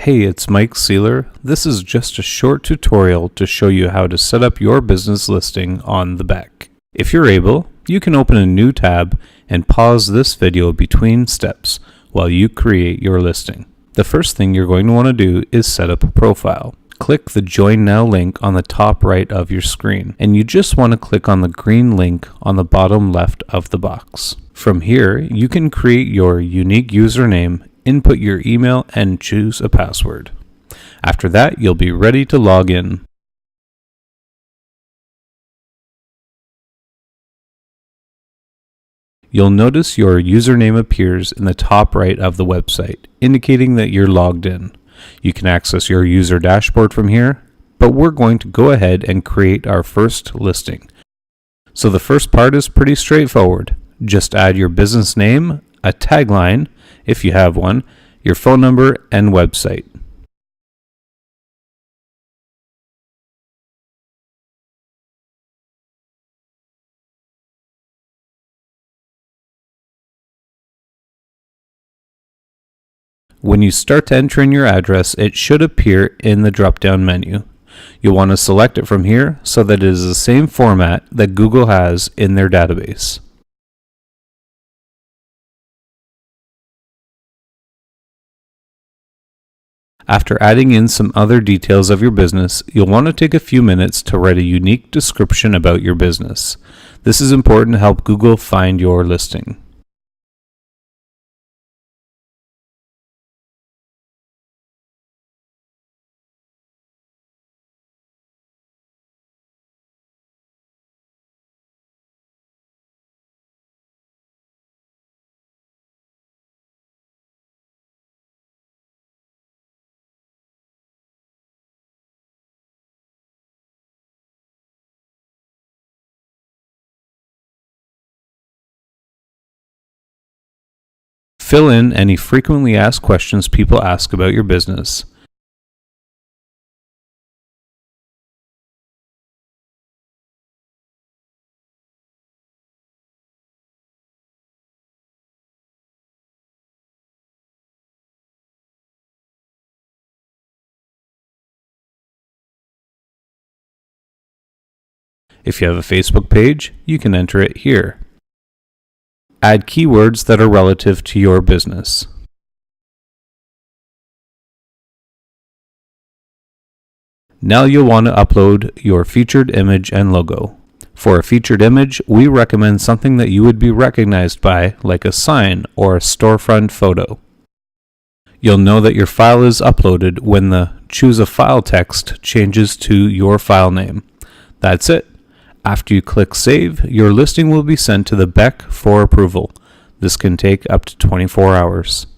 Hey, it's Mike Sealer. This is just a short tutorial to show you how to set up your business listing on the Beck. If you're able, you can open a new tab and pause this video between steps while you create your listing. The first thing you're going to want to do is set up a profile. Click the Join Now link on the top right of your screen, and you just want to click on the green link on the bottom left of the box. From here, you can create your unique username, input your email, and choose a password. After that, you'll be ready to log in. You'll notice your username appears in the top right of the website, indicating that you're logged in. You can access your user dashboard from here, but we're going to go ahead and create our first listing. So the first part is pretty straightforward. Just add your business name, a tagline, if you have one, your phone number, and website. When you start to enter in your address, it should appear in the drop-down menu. You'll want to select it from here so that it is the same format that Google has in their database. After adding in some other details of your business, you'll want to take a few minutes to write a unique description about your business. This is important to help Google find your listing. Fill in any frequently asked questions people ask about your business. If you have a Facebook page, you can enter it here. Add keywords that are relative to your business. Now you'll want to upload your featured image and logo. For a featured image, we recommend something that you would be recognized by, like a sign or a storefront photo. You'll know that your file is uploaded when the Choose a File text changes to your file name. That's it. After you click Save, your listing will be sent to the Beck for approval. This can take up to 24 hours.